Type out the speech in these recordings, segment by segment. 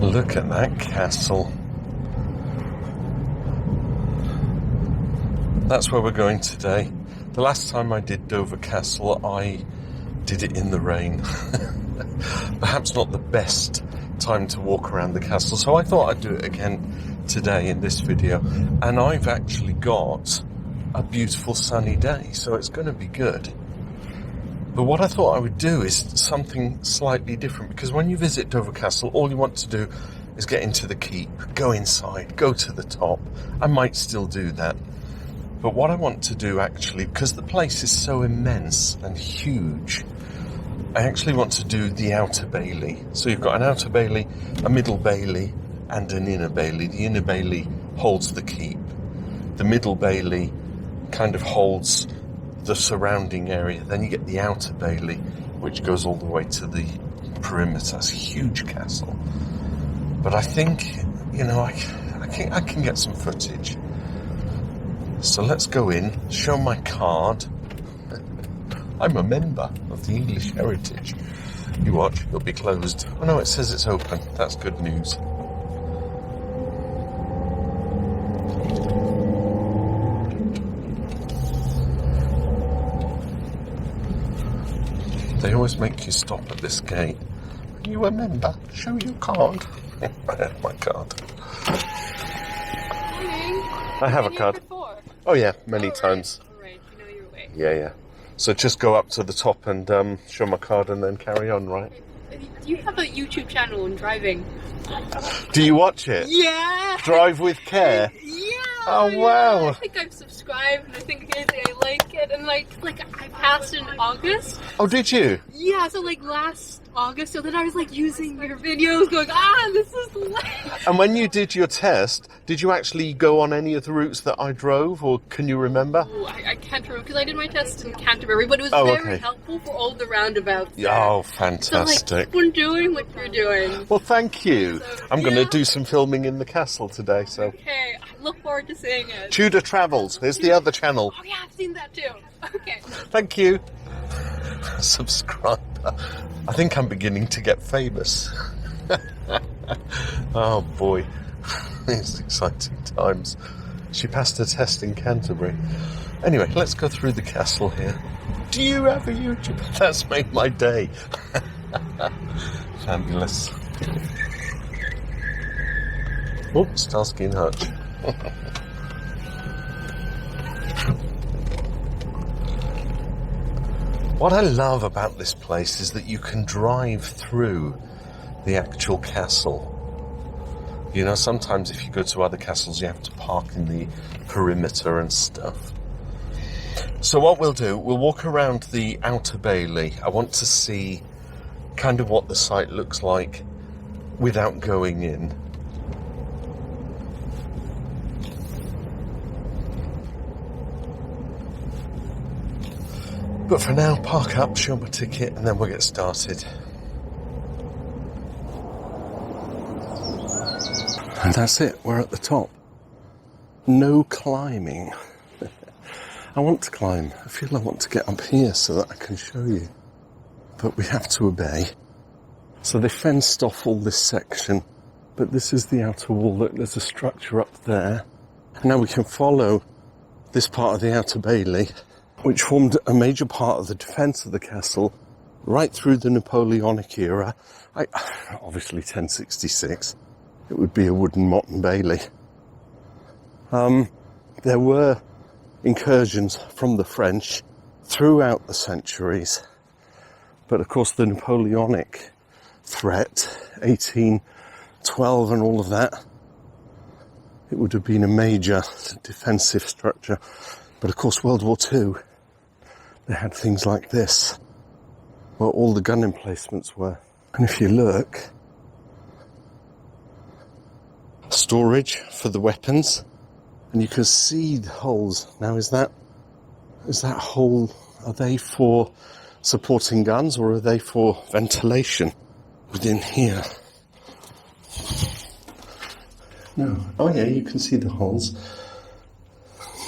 Look at that castle. That's where we're going today. The last time I did Dover Castle, I did it in the rain. Perhaps not the best time to walk around the castle, so I thought I'd do it again today in this video. And I've actually got a beautiful sunny day, so it's going to be good. But what I thought I would do is something slightly different, because when you visit Dover Castle, all you want to do is get into the keep, go inside, go to the top. I might still do that. But what I want to do actually, because the place is so immense and huge, I actually want to do the outer bailey. So you've got an outer bailey, a middle bailey, and an inner bailey. The inner bailey holds the keep. The middle bailey kind of holds the surrounding area. Then you get the outer bailey, which goes all the way to the perimeter. It's a huge castle. But I think, you know, I can get some footage. So let's go in, show my card. I'm a member of the English Heritage. You watch, it'll be closed. Oh no, it says it's open. That's good news. They always make you stop at this gate. Are you a member? Show your card. I have my card. I have a card. Oh yeah, many times. All right, you know your way. Yeah. So just go up to the top and show my card and then carry on, right? Do you have a YouTube channel on driving? Do you watch it? Yeah! Drive with Care? Yeah! Oh, wow. I think I've subscribed and I think I like it. And like I passed in August. Oh, did you? Yeah, so like last August. So then I was like using your videos going, this is late. And when you did your test, did you actually go on any of the routes that I drove, or can you remember? Oh, I can't remember because I did my test in Canterbury, but it was very helpful for all the roundabouts. Oh, fantastic. So like, keep on doing what you're doing. Well, thank you. So, I'm going to do some filming in the castle today, so. Okay, I look forward to seeing it. Tudor Travels, here's the other channel. Oh yeah, I've seen that too. Okay. Thank you. Subscriber. I think I'm beginning to get famous. Oh boy, it's exciting times. She passed her test in Canterbury. Anyway, let's go through the castle here. Do you have a YouTube? That's made my day. Fabulous. Oh, Starsky and Hutch. What I love about this place is that you can drive through the actual castle. You know, sometimes if you go to other castles, you have to park in the perimeter and stuff. So what we'll do, we'll walk around the outer bailey. I want to see kind of what the site looks like without going in. But for now, park up, show my ticket, and then we'll get started. And that's it, we're at the top. No climbing. I want to climb. I feel I want to get up here so that I can show you. But we have to obey. So they fenced off all this section, but this is the outer wall. Look, there's a structure up there. Now we can follow this part of the outer bailey, which formed a major part of the defence of the castle right through the Napoleonic era. Obviously 1066. It would be a wooden Motte Bailey. There were incursions from the French throughout the centuries. But of course the Napoleonic threat, 1812 and all of that, it would have been a major defensive structure. But of course World War II, they had things like this, where all the gun emplacements were. And if you look, storage for the weapons, and you can see the holes. Now is that hole, are they for supporting guns or are they for ventilation within here? No. Oh yeah, you can see the holes.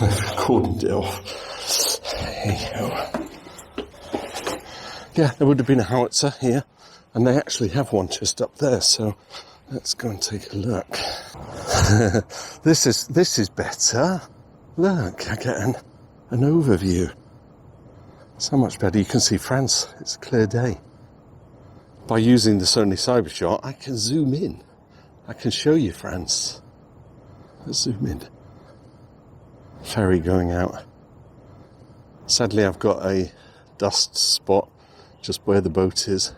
I've cordoned it off. There you go. Yeah, there would have been a howitzer here, and they actually have one just up there, so Let's go and take a look. This is better. Look, I get an overview. So much better. You can see France. It's a clear day. By using the Sony Cybershot, I can zoom in. I can show you France. Let's zoom in. Ferry going out. Sadly, I've got a dust spot just where the boat is.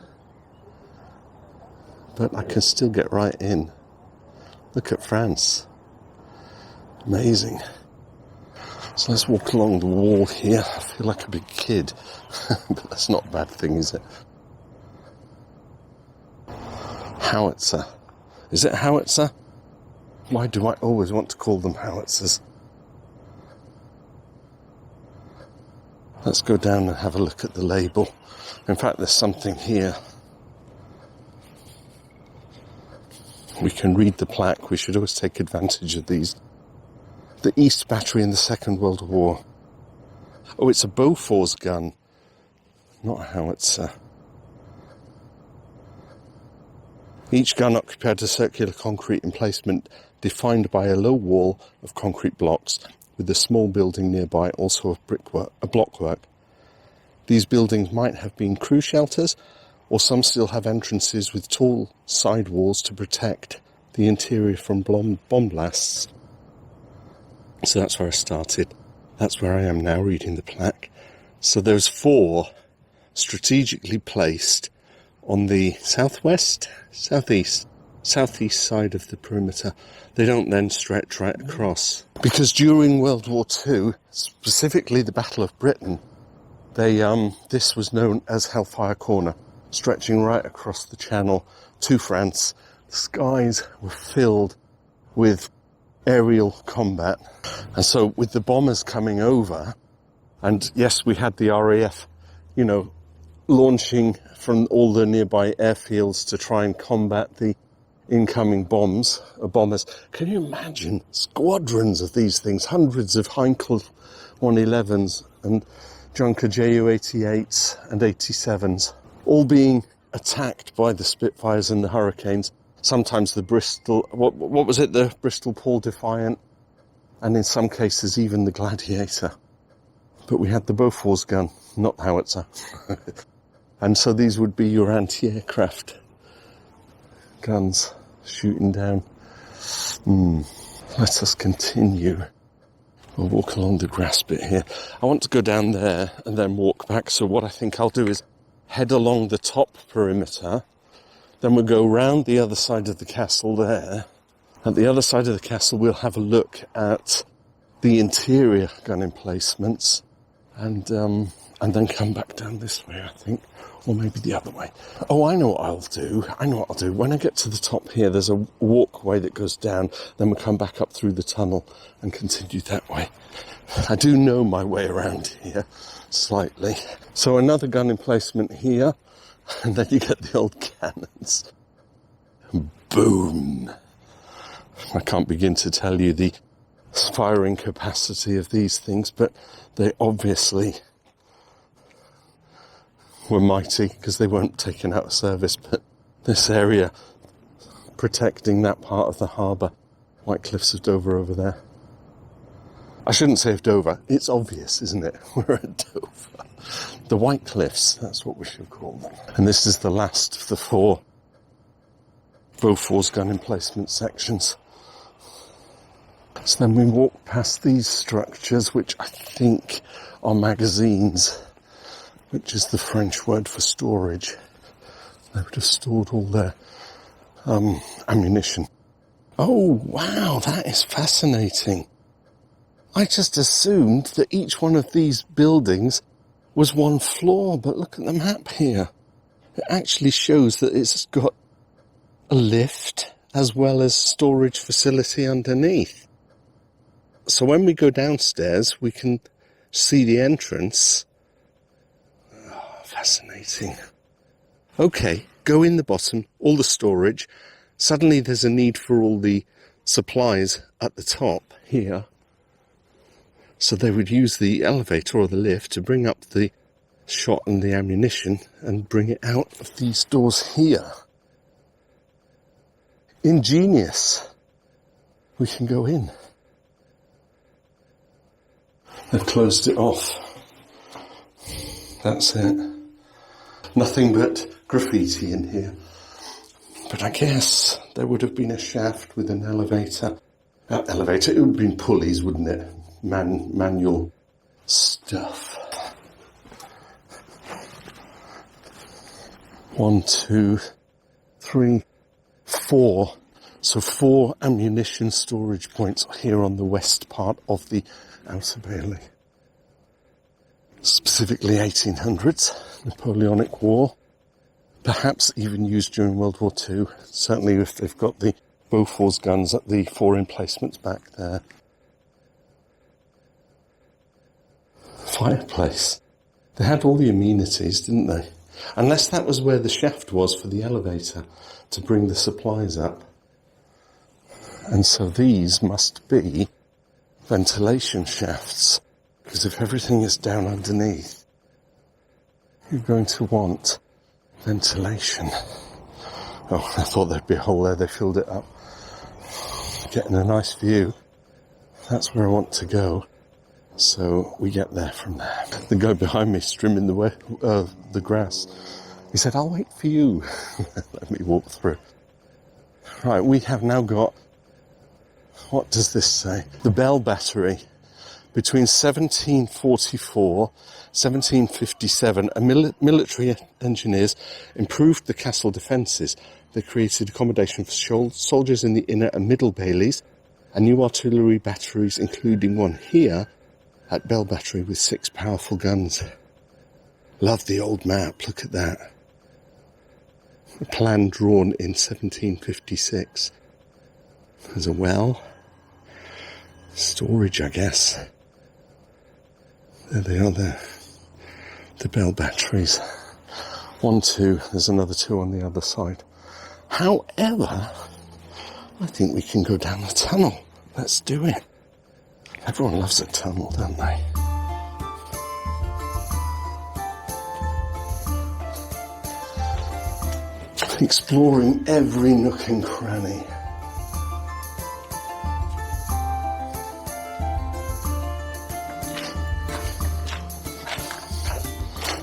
But I can still get right in. Look at France. Amazing. So let's walk along the wall here. I feel like a big kid. But that's not a bad thing, is it? Howitzer. Is it howitzer? Why do I always want to call them howitzers? Let's go down and have a look at the label. In fact, there's something here. We can read the plaque. We should always take advantage of these. The East Battery in the Second World War. Oh, it's a Bofors gun, not a howitzer. Each gun occupied a circular concrete emplacement defined by a low wall of concrete blocks, with a small building nearby also of blockwork. These buildings might have been crew shelters, or some still have entrances with tall side walls to protect the interior from bomb blasts. So that's where I started. That's where I am now, reading the plaque. So there's 4 strategically placed on the southeast side of the perimeter. They don't then stretch right across. Because during World War II, specifically the Battle of Britain, this was known as Hellfire Corner, stretching right across the channel to France. The skies were filled with aerial combat. And so with the bombers coming over, and yes, we had the RAF, launching from all the nearby airfields to try and combat the incoming bombers. Can you imagine squadrons of these things, hundreds of Heinkel 111s and Junker Ju-88s and 87s, all being attacked by the Spitfires and the Hurricanes. Sometimes the Bristol, what was it, the Bristol Paul Defiant, and in some cases even the Gladiator. But we had the Bofors gun, not howitzer. And so these would be your anti-aircraft guns shooting down. Let us continue. We'll walk along the grass bit here. I want to go down there and then walk back. So what I think I'll do is head along the top perimeter. Then we'll go round the other side of the castle there. At the other side of the castle, we'll have a look at the interior gun emplacements. And then come back down this way, I think. Or maybe the other way. Oh, I know what I'll do. When I get to the top here, there's a walkway that goes down. Then we'll come back up through the tunnel and continue that way. I do know my way around here, slightly. So another gun emplacement here. And then you get the old cannons. Boom. I can't begin to tell you the firing capacity of these things, but they obviously were mighty because they weren't taken out of service. But this area protecting that part of the harbour, White Cliffs of Dover over there. I shouldn't say of Dover, it's obvious, isn't it? We're at Dover. The White Cliffs, that's what we should call them. And this is the last of the 4 Bofors gun emplacement sections. So then we walk past these structures, which I think are magazines, which is the French word for storage. They would have stored all their ammunition. Oh, wow, that is fascinating. I just assumed that each one of these buildings was one floor, but look at the map here. It actually shows that it's got a lift as well as storage facility underneath. So when we go downstairs, we can see the entrance. Oh, fascinating. Okay, go in the bottom, all the storage. Suddenly there's a need for all the supplies at the top here. So they would use the elevator or the lift to bring up the shot and the ammunition and bring it out of these doors here. ingenious. We can go in. They've closed it off. That's it. Nothing but graffiti in here. But I guess there would have been a shaft with an elevator. It would have been pulleys, wouldn't it? Manual stuff. 1, 2, 3, 4. So 4 ammunition storage points here on the west part of the outer bailey. Specifically 1800s, Napoleonic War. Perhaps even used during World War II. Certainly if they've got the Bofors guns at the 4 emplacements back there. Fireplace. They had all the amenities, didn't they? Unless that was where the shaft was for the elevator to bring the supplies up. And so these must be ventilation shafts. Because if everything is down underneath, you're going to want ventilation. Oh, I thought there'd be a hole there. They filled it up. Getting a nice view. That's where I want to go. So we get there from there. The guy behind me is trimming the grass. He said, "I'll wait for you." Let me walk through. Right, we have now got, what does this say? The Bell Battery. Between 1744, 1757, military engineers improved the castle defences. They created accommodation for soldiers in the inner and middle baileys, and new artillery batteries, including one here at Bell Battery with 6 powerful guns. Love the old map, look at that. A plan drawn in 1756. There's a well. Storage, I guess. There they are there. The Bell Batteries. 1, 2, there's another 2 on the other side. However, I think we can go down the tunnel. Let's do it. Everyone loves a tunnel, don't they? Exploring every nook and cranny.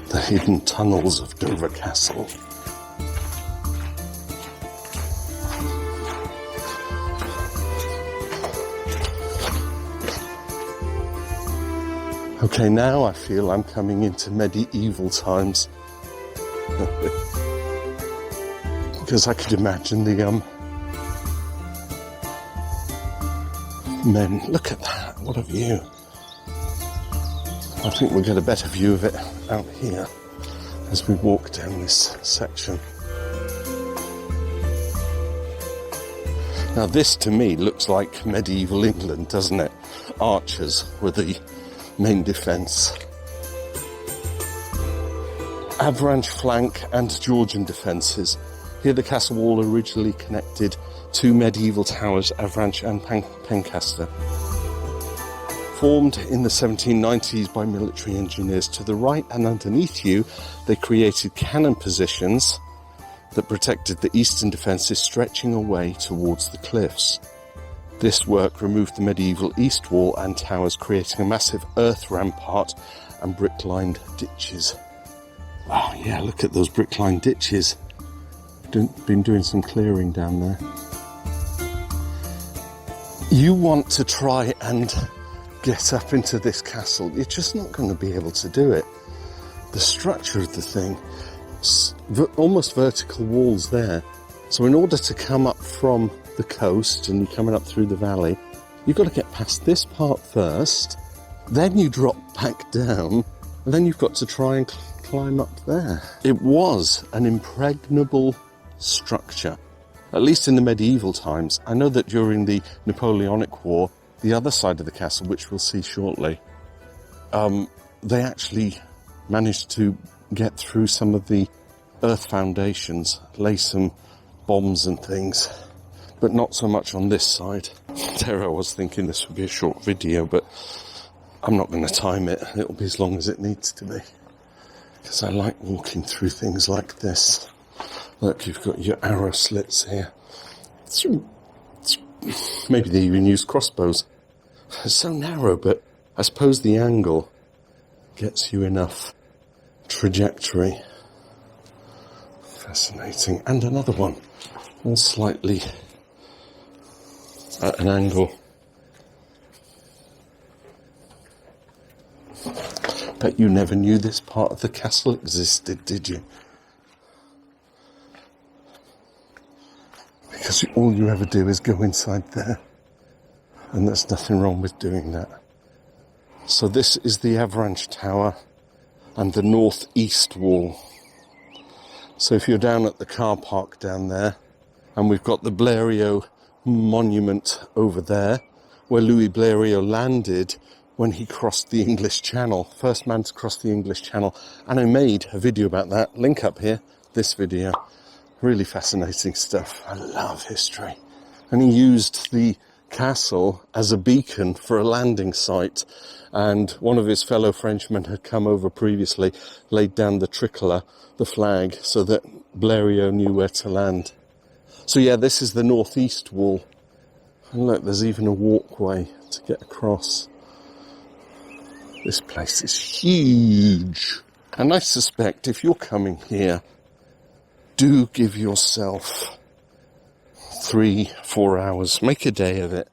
The hidden tunnels of Dover Castle. Okay, now I feel I'm coming into medieval times. Because I could imagine the men. Look at that, what a view. I think we'll get a better view of it out here as we walk down this section. Now this to me looks like medieval England, doesn't it? Archers were the main defence. Avalanche flank and Georgian defences. Here the castle wall originally connected 2 medieval towers, Avalanche and Pencaster. Formed in the 1790s by military engineers. To the right and underneath you, they created cannon positions that protected the eastern defences stretching away towards the cliffs. This work removed the medieval east wall and towers, creating a massive earth rampart and brick-lined ditches. Oh yeah, look at those brick-lined ditches. Been doing some clearing down there. You want to try and get up into this castle, you're just not going to be able to do it. The structure of the thing, almost vertical walls there. So in order to come up from the coast and you're coming up through the valley, you've got to get past this part first, then you drop back down, and then you've got to try and climb up there. It was an impregnable structure, at least in the medieval times. I know that during the Napoleonic War, the other side of the castle, which we'll see shortly, they actually managed to get through some of the earth foundations, lay some bombs and things, but not so much on this side. There I was thinking this would be a short video, but I'm not going to time it. It'll be as long as it needs to be, because I like walking through things like this. Look, you've got your arrow slits here. Maybe they even use crossbows. It's so narrow, but I suppose the angle gets you enough trajectory. Fascinating. And another one, all slightly at an angle. Bet you never knew this part of the castle existed, did you? Because all you ever do is go inside there. And there's nothing wrong with doing that. So this is the Avalanche Tower and the northeast wall. So if you're down at the car park down there, and we've got the Blériot monument over there, where Louis Blériot landed when he crossed the English Channel. First man to cross the English Channel. And I made a video about that. Link up here, this video. Really fascinating stuff. I love history. And he used the castle as a beacon for a landing site. And one of his fellow Frenchmen had come over previously, laid down the tricolour, the flag, so that Blériot knew where to land. So yeah, this is the northeast wall. And look, there's even a walkway to get across. This place is huge. And I suspect if you're coming here, do give yourself 3-4 hours. Make a day of it.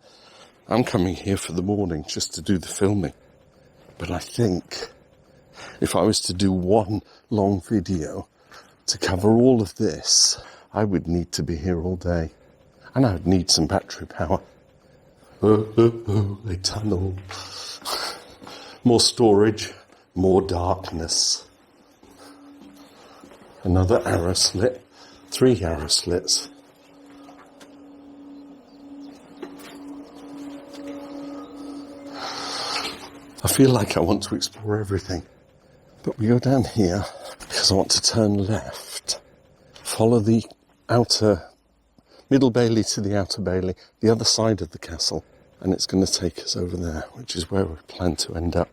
I'm coming here for the morning just to do the filming. But I think if I was to do one long video to cover all of this, I would need to be here all day. And I would need some battery power. A tunnel. More storage, more darkness. Another arrow slit. 3 arrow slits. I feel like I want to explore everything. But we go down here because I want to turn left. Follow the outer, middle bailey to the outer bailey, the other side of the castle. And it's going to take us over there, which is where we plan to end up.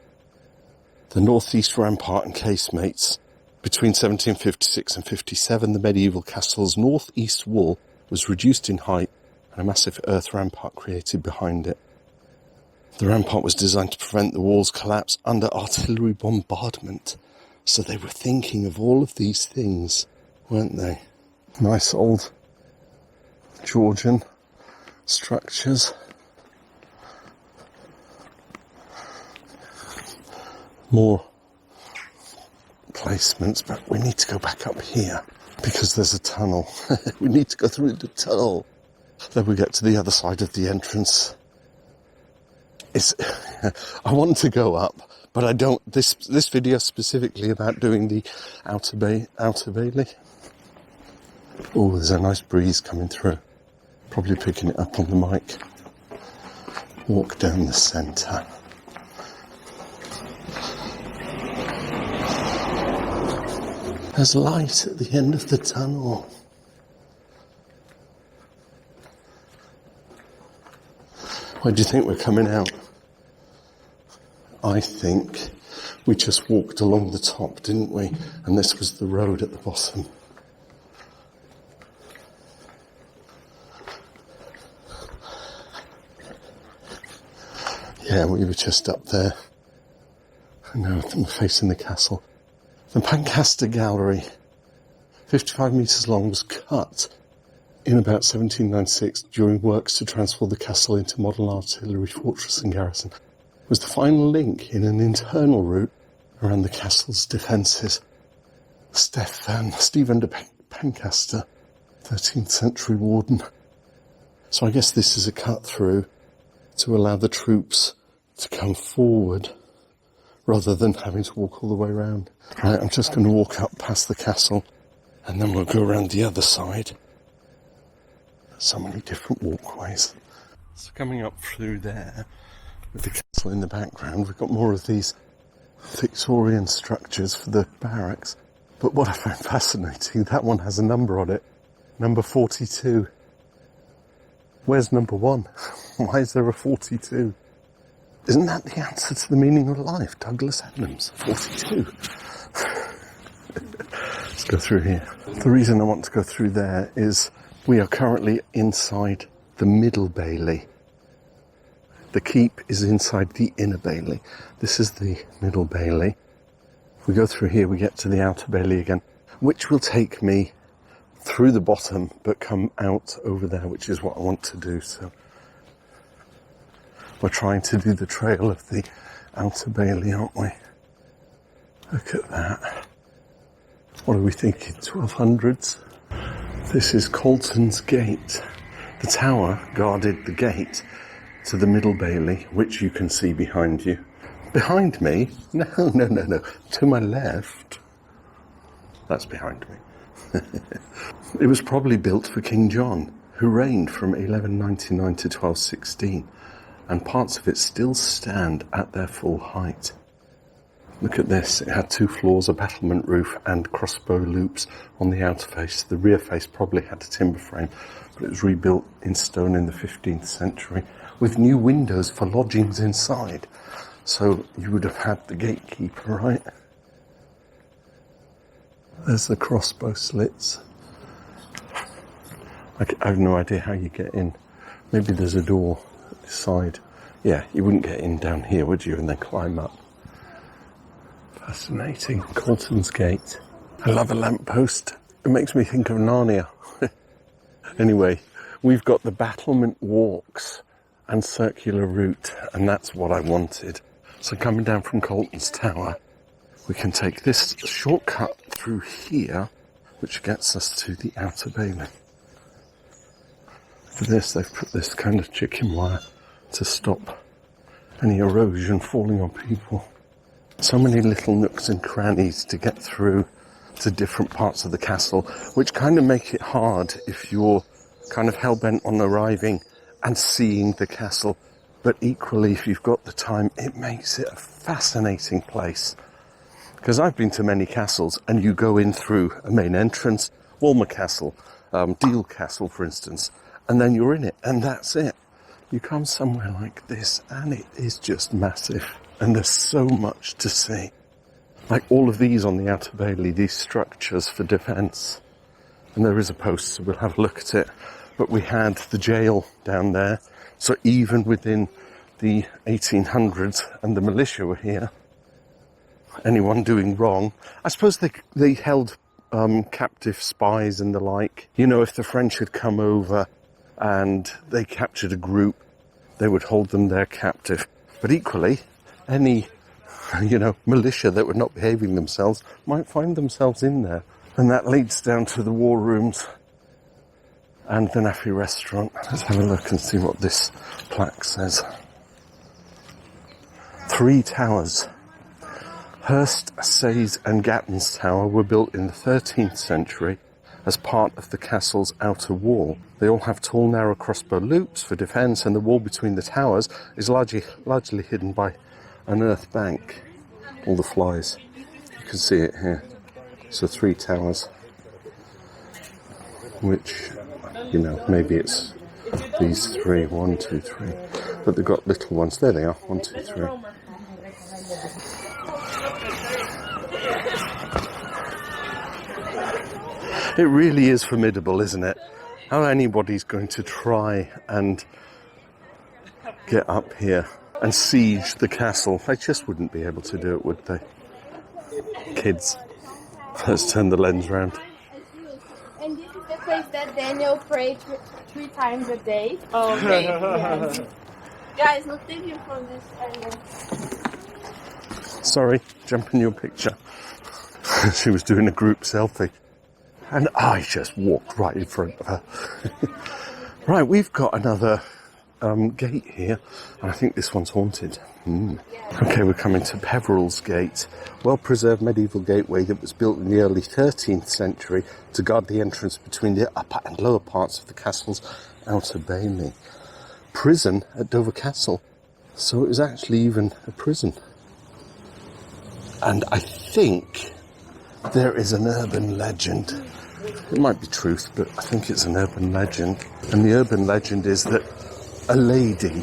The northeast rampart and casemates. Between 1756 and 57, the medieval castle's northeast wall was reduced in height and a massive earth rampart created behind it. The rampart was designed to prevent the wall's collapse under artillery bombardment. So they were thinking of all of these things, weren't they? Nice old Georgian structures. More placements, but we need to go back up here because there's a tunnel. We need to go through the tunnel. Then we get to the other side of the entrance. I want to go up, but I don't. This video specifically about doing the outer bailey. Oh, there's a nice breeze coming through. Probably picking it up on the mic. Walk down the centre. There's light at the end of the tunnel. Why do you think we're coming out? I think we just walked along the top, didn't we? And this was the road at the bottom. Yeah, we were just up there. And now we're facing the castle. The Plantagenet Gallery, 55 metres long, was cut in about 1796 during works to transform the castle into modern artillery fortress and garrison. It was the final link in an internal route around the castle's defences. Stephen de Pencaster, 13th century warden. So I guess this is a cut through to allow the troops to come forward rather than having to walk all the way around. Right, I'm just going to walk up past the castle and then we'll go around the other side. So many different walkways. So coming up through there, with the castle in the background, we've got more of these Victorian structures for the barracks. But what I found fascinating, that one has a number on it. Number 42. Where's number 1? Why is there a 42? Isn't that the answer to the meaning of life? Douglas Adams, 42. Let's go through here. The reason I want to go through there is We are currently inside the Middle Bailey. The keep is inside the Inner Bailey. This is the Middle Bailey. If we go through here, we get to the Outer Bailey again, which will take me through the bottom, but come out over there, which is what I want to do. So we're trying to do the trail of the Outer Bailey, aren't we? Look at that. What are we thinking? 1200s? This is Colton's Gate. The tower guarded the gate to the Middle Bailey, which you can see behind you. Behind me? No. To my left. That's behind me. It was probably built for King John, who reigned from 1199 to 1216, and parts of it still stand at their full height. Look at this. It had 2 floors, a battlement roof, and crossbow loops on the outer face. The rear face probably had a timber frame, but it was rebuilt in stone in the 15th century with new windows for lodgings inside. So you would have had the gatekeeper, right? There's the crossbow slits. I have no idea how you get in. Maybe there's a door at the side. Yeah, you wouldn't get in down here, would you, and then climb up? Fascinating. Colton's Gate. I love a lamppost. It makes me think of Narnia. Anyway, we've got the battlement walks and circular route, and that's what I wanted. So coming down from Colton's Tower, we can take this shortcut through here, which gets us to the Outer Bailey. For this, they've put this kind of chicken wire to stop any erosion falling on people. So many little nooks and crannies to get through to different parts of the castle, which kind of make it hard if you're kind of hell-bent on arriving and seeing the castle. But equally, if you've got the time, it makes it a fascinating place. Because I've been to many castles, and you go in through a main entrance, Walmer Castle, Deal Castle, for instance, and then you're in it, and that's it. You come somewhere like this, and it is just massive. And there's so much to see. Like all of these on the Outer Bailey, these structures for defence. And there is a post, so we'll have a look at it. But we had the jail down there. So even within the 1800s, and the militia were here, anyone doing wrong, I suppose they held captive spies and the like. You know, if the French had come over and they captured a group, they would hold them there captive. But equally, any, militia that were not behaving themselves might find themselves in there. And that leads down to the war rooms and the Naffy restaurant. Let's have a look and see what this plaque says. 3 towers. Hurst, Sayes and Gatton's Tower were built in the 13th century as part of the castle's outer wall. They all have tall, narrow crossbow loops for defence, and the wall between the towers is largely hidden by an earth bank. All the flies. You can see it here. So 3 towers. Which, maybe it's these 3. 1, 2, 3. But they've got little ones. There they are. 1, 2, 3. It really is formidable, isn't it? How anybody's going to try and get up here and siege the castle. They just wouldn't be able to do it, would they? Kids. Let's turn the lens round. And this is the place that Daniel prayed 3 times a day. Oh, okay. Yes. Guys, not taking from this area. Sorry, jump in your picture. She was doing a group selfie. And I just walked right in front of her. Right, we've got another gate here, and I think this one's haunted. Okay, we're coming to Peveril's Gate, well-preserved medieval gateway that was built in the early 13th century to guard the entrance between the upper and lower parts of the castle's Outer Bailey. Prison at Dover Castle, so it was actually even a prison. And I think there is an urban legend. It might be truth, but I think it's an urban legend. And the urban legend is that a lady,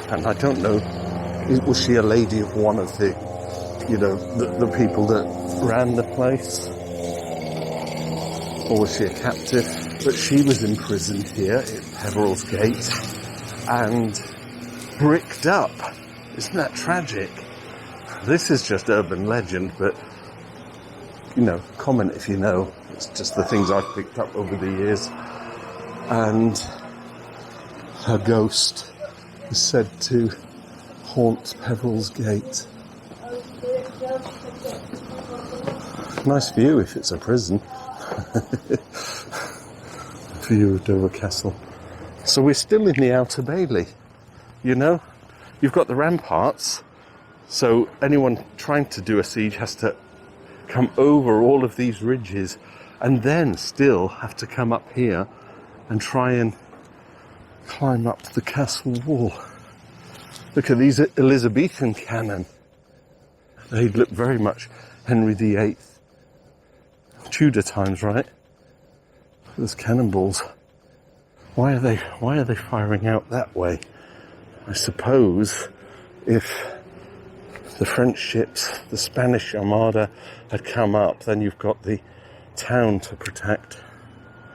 and I don't know, was she a lady of one of the, the people that ran the place? Or was she a captive? But she was imprisoned here at Peveril's Gate and bricked up. Isn't that tragic? This is just urban legend, but, you know, comment if you know. It's just the things I've picked up over the years. And her ghost is said to haunt Peveril's Gate. Nice view if it's a prison. View of Dover Castle. So we're still in the Outer Bailey, you know? You've got the ramparts, so anyone trying to do a siege has to come over all of these ridges and then still have to come up here and try and climb up to the castle wall. Look at these Elizabethan cannon. They look very much Henry VIII. Tudor times, right? There's cannonballs. Why are they firing out that way? I suppose if the French ships, the Spanish Armada had come up, then you've got the town to protect.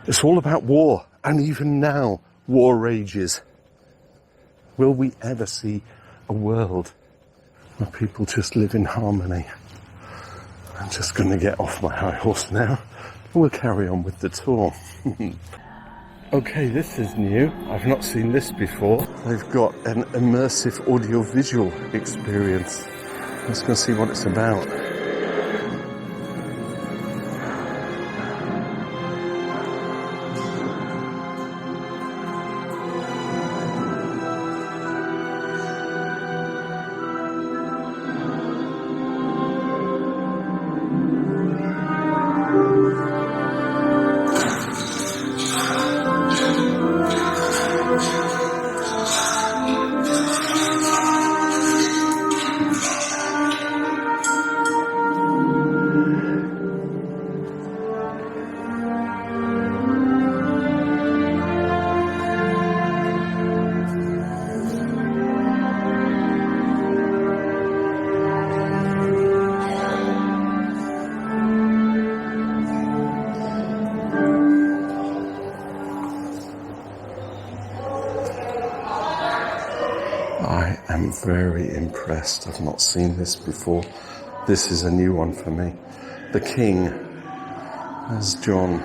It's all about war, and even now, war rages. Will we ever see a world where people just live in harmony? I'm just going to get off my high horse now. We'll carry on with the tour. Okay, this is new. I've not seen this before. They've got an immersive audio-visual experience. Let's go see what it's about. I am very impressed. I've not seen this before. This is a new one for me. The King as John,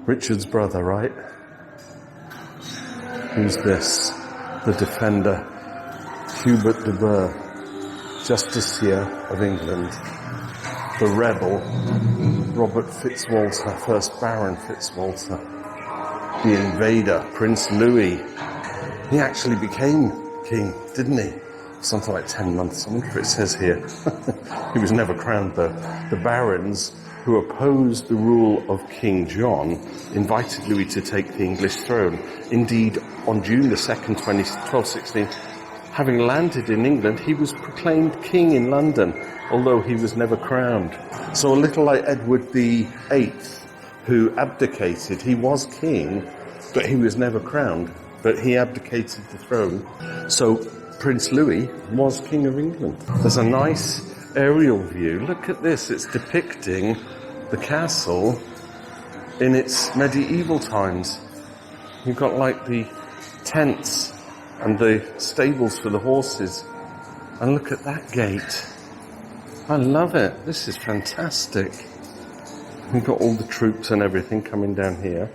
Richard's brother, right? Who's this? The Defender, Hubert de Burgh, Justiciar of England. The rebel, Robert Fitzwalter, 1st Baron Fitzwalter. The invader, Prince Louis. He actually became king, didn't he? Something like 10 months. I wonder if it says here. He was never crowned though. The barons who opposed the rule of King John invited Louis to take the English throne. Indeed, on June the 2nd, 1216, having landed in England, he was proclaimed king in London, although he was never crowned. So a little like Edward VIII, who abdicated. He was king, but he was never crowned. But he abdicated the throne. So Prince Louis was King of England. There's a nice aerial view. Look at this. It's depicting the castle in its medieval times. You've got like the tents and the stables for the horses. And look at that gate. I love it. This is fantastic. We've got all the troops and everything coming down here.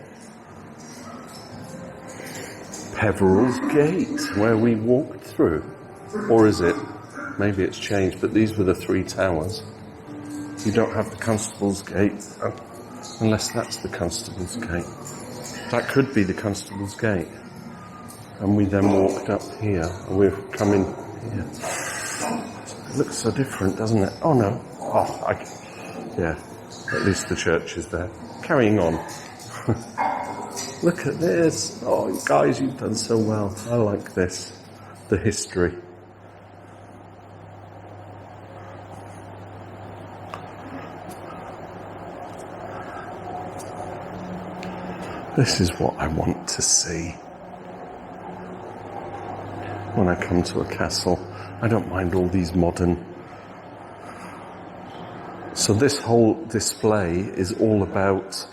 Peveril's Gate, where we walked through. Or is it? Maybe it's changed, but these were the 3 towers. You don't have the Constable's Gate, unless that's the Constable's Gate. That could be the Constable's Gate. And we then walked up here, and we're coming here. It looks so different, doesn't it? Oh no. Yeah, at least the church is there. Carrying on. Look at this. Oh, guys, you've done so well. I like this. The history. This is what I want to see. When I come to a castle, I don't mind all these modern. So this whole display is all about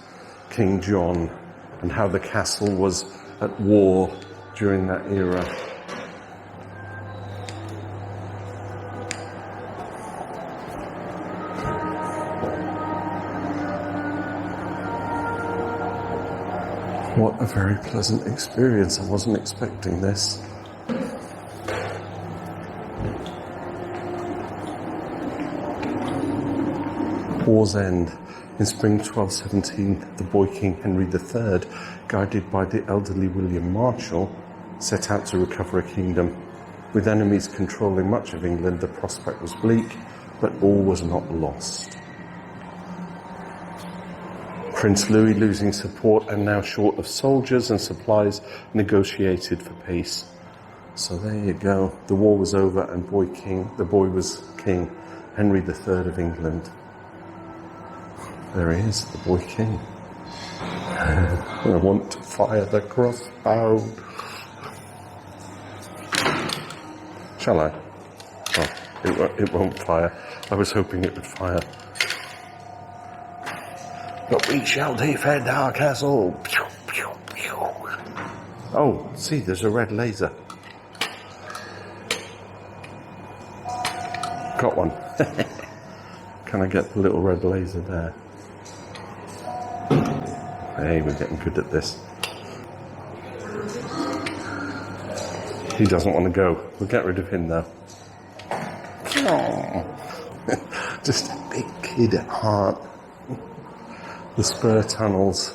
King John and how the castle was at war during that era. What a very pleasant experience. I wasn't expecting this. War's End. In spring 1217, the boy King Henry III, guided by the elderly William Marshal, set out to recover a kingdom. With enemies controlling much of England, the prospect was bleak, but all was not lost. Prince Louis, losing support and now short of soldiers and supplies, negotiated for peace. So there you go. The war was over and the boy was king, Henry III of England. There he is, the boy king. I want to fire the crossbow. Shall I? Oh, it won't fire. I was hoping it would fire. But we shall defend our castle. Pew, pew, pew. Oh, see, there's a red laser. Got one. Can I get the little red laser there? Hey, we're getting good at this. He doesn't want to go. We'll get rid of him though. Just a big kid at heart. The spur tunnels.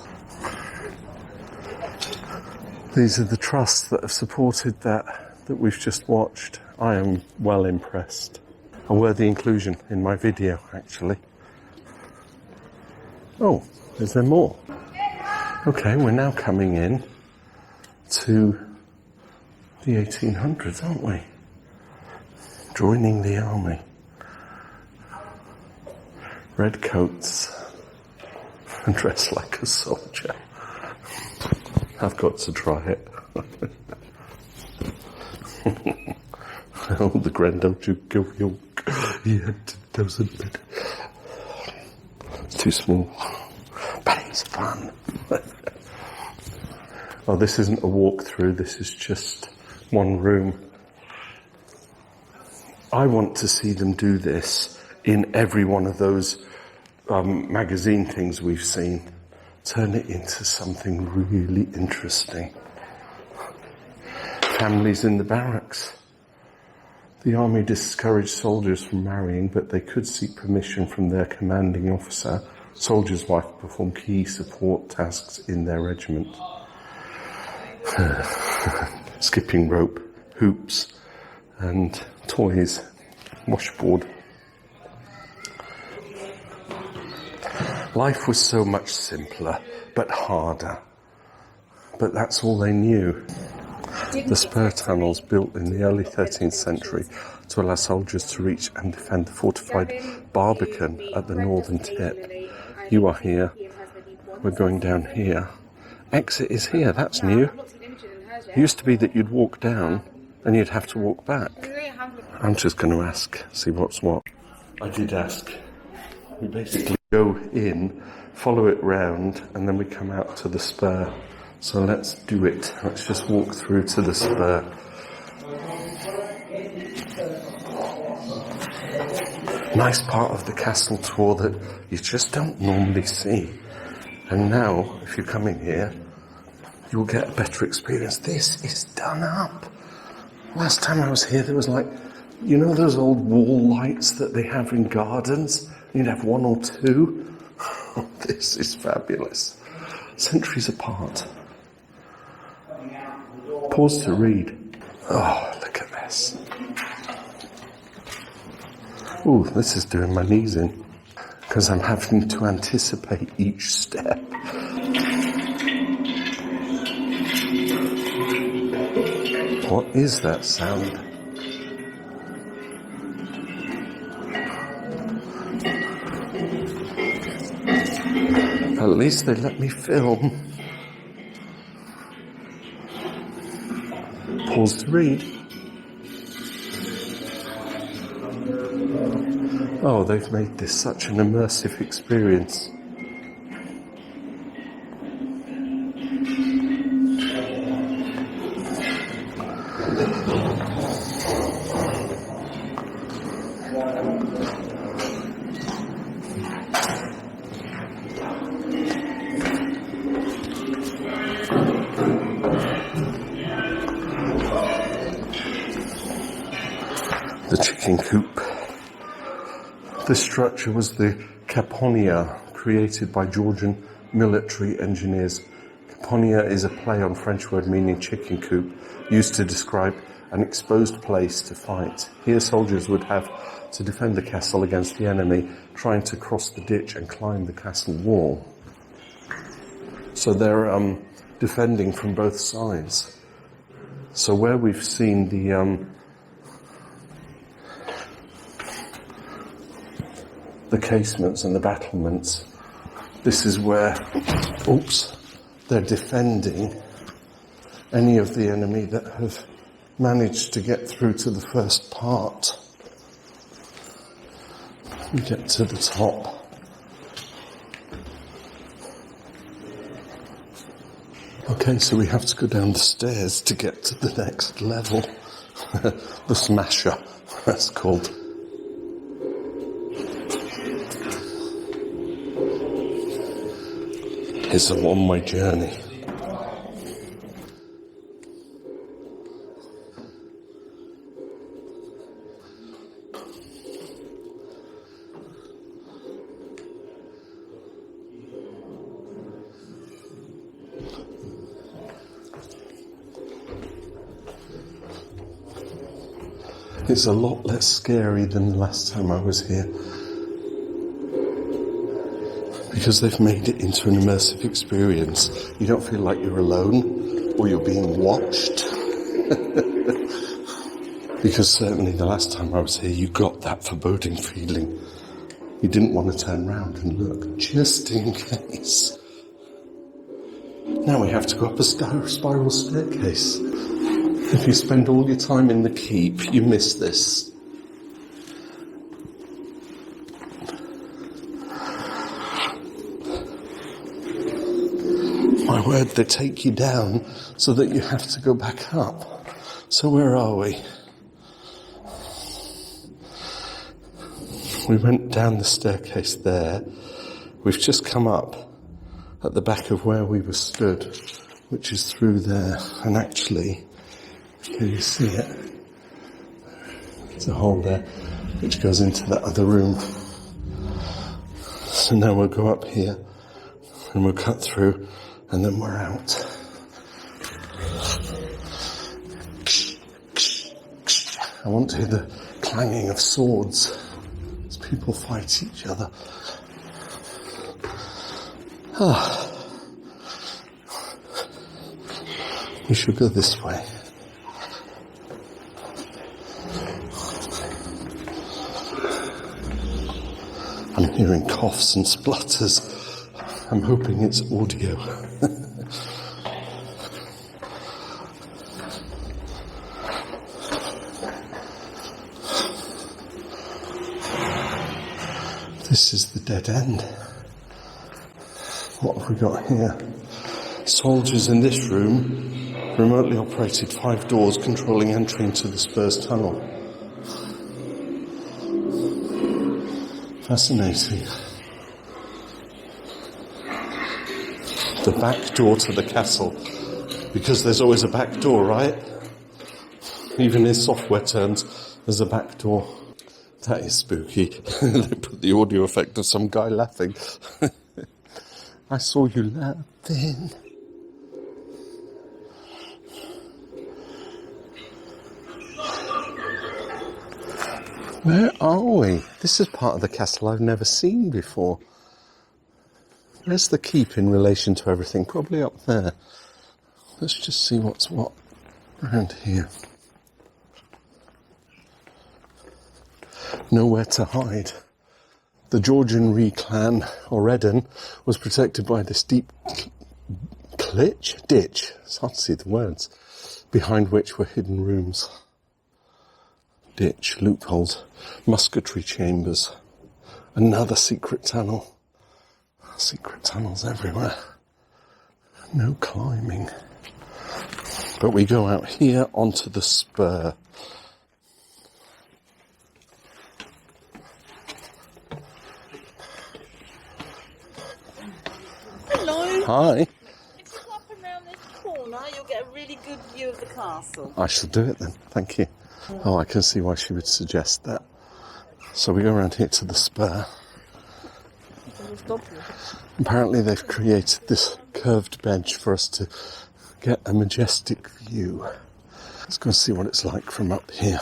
These are the trusts that have supported that we've just watched. I am well impressed. A worthy inclusion in my video, actually. Oh, is there more? Okay, we're now coming in to the 1800s, aren't we? Joining the army. Red coats. And dressed like a soldier. I've got to try it. Oh, the Grand Old Duke of York. He had 2,000 men. It's too small. But it's fun. Oh, this isn't a walkthrough. This is just one room. I want to see them do this in every one of those magazine things we've seen. Turn it into something really interesting. Families in the barracks. The army discouraged soldiers from marrying, but they could seek permission from their commanding officer. Soldier's wife performed key support tasks in their regiment. Skipping rope, hoops, and toys. Washboard. Life was so much simpler, but harder. But that's all they knew. The spur tunnels built in the early 13th century to allow soldiers to reach and defend the fortified Barbican at the northern tip. You are here. We're going down here. Exit is here. That's new. It used to be that you'd walk down and you'd have to walk back. I'm just going to ask, see what's what. I did ask. We basically go in, follow it round, and then we come out to the spur. So let's do it. Let's just walk through to the spur. Nice part of the castle tour that you just don't normally see. And now, if you're coming here, you'll get a better experience. This is done up. Last time I was here, there was like, you know those old wall lights that they have in gardens? You'd have one or two. Oh, this is fabulous. Centuries apart. Pause to read. Oh, look at this. Ooh, this is doing my knees in. Because I'm having to anticipate each step. What is that sound? At least they let me film. Pause to read. Oh, they've made this such an immersive experience. The chicken coop. This structure was the Caponia, created by Georgian military engineers. Caponia is a play on French word meaning chicken coop, used to describe an exposed place to fight. Here soldiers would have to defend the castle against the enemy trying to cross the ditch and climb the castle wall. So they're defending from both sides. So where we've seen the casements and the battlements, this is where, they're defending any of the enemy that have managed to get through to the first part. We get to the top. Okay, so we have to go down the stairs to get to the next level. The Smasher, that's called. It's a one-way journey. It's a lot less scary than the last time I was here, because they've made it into an immersive experience. You don't feel like you're alone or you're being watched. Because certainly the last time I was here, you got that foreboding feeling. You didn't want to turn round and look, just in case. Now we have to go up a spiral staircase. If you spend all your time in the keep, you miss this. My word, they take you down so that you have to go back up. So where are we? We went down the staircase there. We've just come up at the back of where we were stood, which is through there. And actually, can you see it? There's a hole there which goes into that other room. So now we'll go up here and we'll cut through and then we're out. I want to hear the clanging of swords as people fight each other. We should go this way. I'm hearing coughs and splutters. I'm hoping it's audio. This is the dead end. What have we got here? Soldiers in this room remotely operated 5 doors controlling entry into the Spurs tunnel. Fascinating. The back door to the castle, because there's always a back door, right? Even in software terms, there's a back door. That is spooky. They put the audio effect of some guy laughing. I saw you laughing. Where are we? This is part of the castle I've never seen before. Where's the keep in relation to everything? Probably up there. Let's just see what's what around here. Nowhere to hide. The Georgian clan, or Redden, was protected by this deep ditch. It's hard to see the words. Behind which were hidden rooms. Ditch, loopholes, musketry chambers, another secret tunnel. Secret tunnels everywhere. No climbing. But we go out here onto the spur. Hello. Hi. If you pop around this corner, you'll get a really good view of the castle. I shall do it then. Thank you. Oh, I can see why she would suggest that. So we go around here to the spur. Apparently they've created this curved bench for us to get a majestic view. Let's go and see what it's like from up here.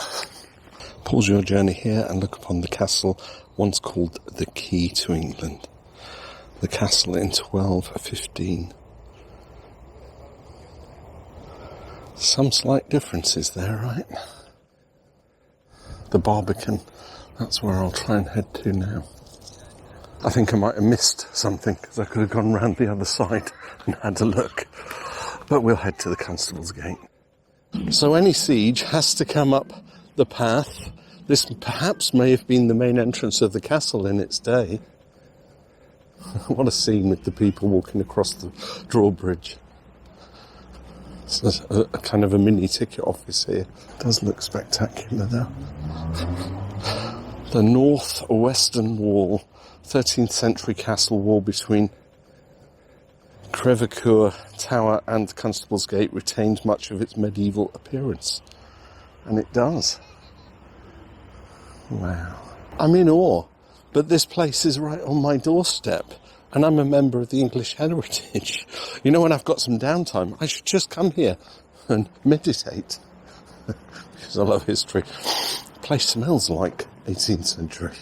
Pause your journey here and look upon the castle once called the Key to England. The castle in 1215. Some slight differences there, right? The Barbican, that's where I'll try and head to now. I think I might have missed something because I could have gone round the other side and had a look. But we'll head to the Constable's Gate. So any siege has to come up the path. This perhaps may have been the main entrance of the castle in its day. What a scene with the people walking across the drawbridge. It's a kind of a mini ticket office here. It does look spectacular though. The north-western wall, 13th century castle wall between Crevecoeur Tower and Constable's Gate retained much of its medieval appearance. And it does. Wow. I'm in awe, but this place is right on my doorstep. And I'm a member of the English Heritage. You know, when I've got some downtime, I should just come here and meditate. Because I love history. The place smells like 18th century.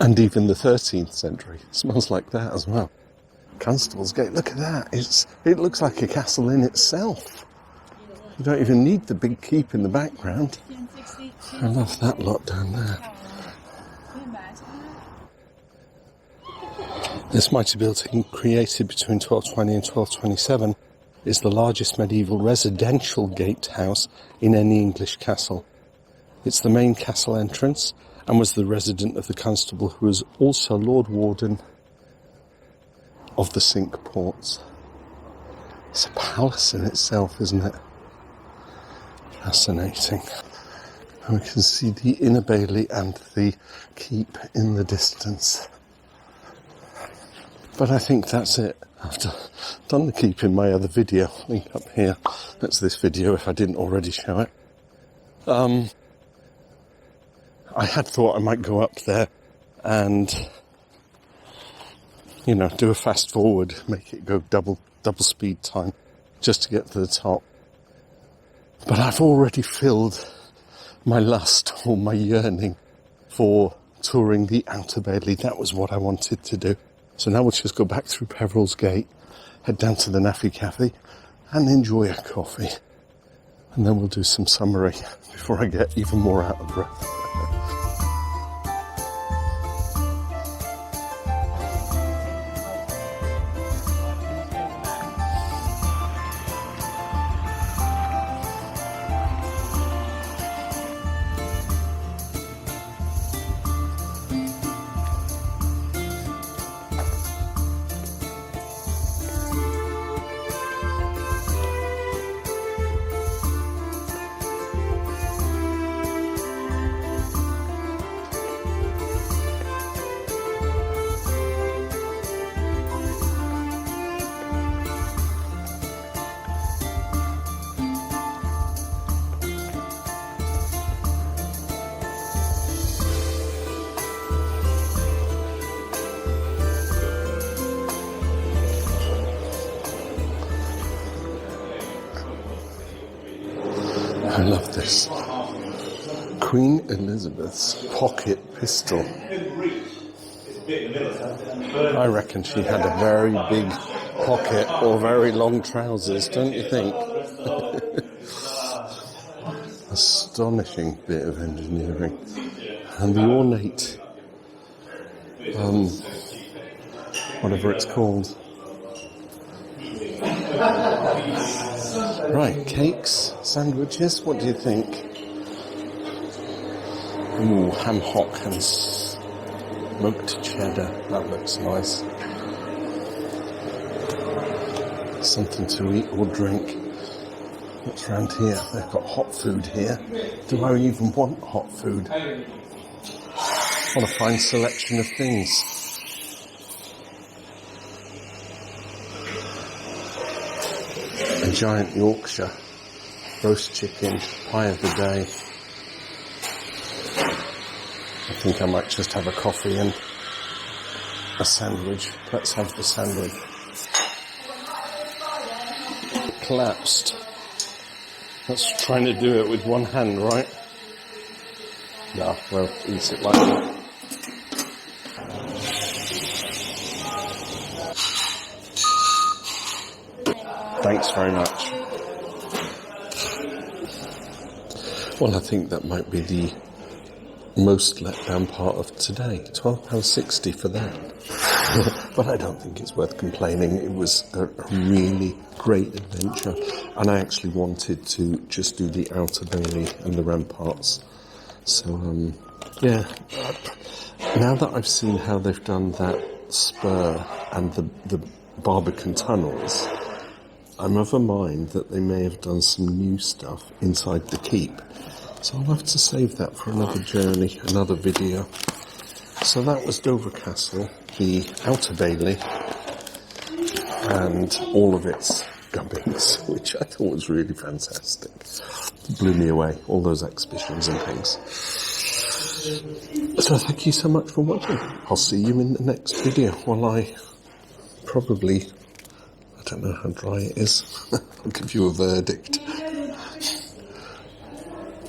And even the 13th century. It smells like that as well. Constable's Gate, look at that. It looks like a castle in itself. You don't even need the big keep in the background. I love that lot down there. This mighty building, created between 1220 and 1227, is the largest medieval residential gatehouse in any English castle. It's the main castle entrance and was the resident of the constable who was also Lord Warden of the Cinque Ports. It's a palace in itself, isn't it? Fascinating. And we can see the Inner Bailey and the keep in the distance. But I think that's it. I've done the keep in my other video. Link up here. That's this video if I didn't already show it. I had thought I might go up there and, you know, do a fast forward, make it go double speed time just to get to the top. But I've already filled my lust or my yearning for touring the Outer Bailey. That was what I wanted to do. So now we'll just go back through Peveril's Gate, head down to the Naffy Cafe and enjoy a coffee. And then we'll do some summary before I get even more out of breath. I love this. Queen Elizabeth's pocket pistol. I reckon she had a very big pocket or very long trousers, don't you think? Astonishing bit of engineering. And the ornate, whatever it's called. Right, cakes, sandwiches, what do you think? Ooh, ham hock and smoked cheddar, that looks nice. Something to eat or drink. What's around here? They've got hot food here. Do I even want hot food? What a fine selection of things. A giant Yorkshire, roast chicken, pie of the day. I think I might just have a coffee and a sandwich. Let's have the sandwich. Collapsed. That's trying to do it with one hand, right? No, well, eat it like that. Thanks very much. Well, I think that might be the most let down part of today. £12.60 for that. But I don't think it's worth complaining. It was a really great adventure, and I actually wanted to just do the Outer Bailey and the ramparts. So, yeah. Now that I've seen how they've done that spur and the Barbican tunnels, I'm of a mind that they may have done some new stuff inside the keep. So I'll have to save that for another journey, another video. So that was Dover Castle, the Outer Bailey, and all of its gubbins, which I thought was really fantastic. Blew me away, all those exhibitions and things. So thank you so much for watching. I'll see you in the next video. Well, I don't know how dry it is. I'll give you a verdict.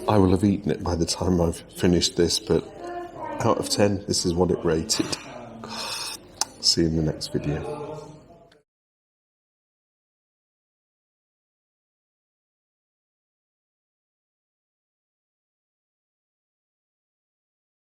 I will have eaten it by the time I've finished this, but out of 10, this is what it rated. See you in the next video.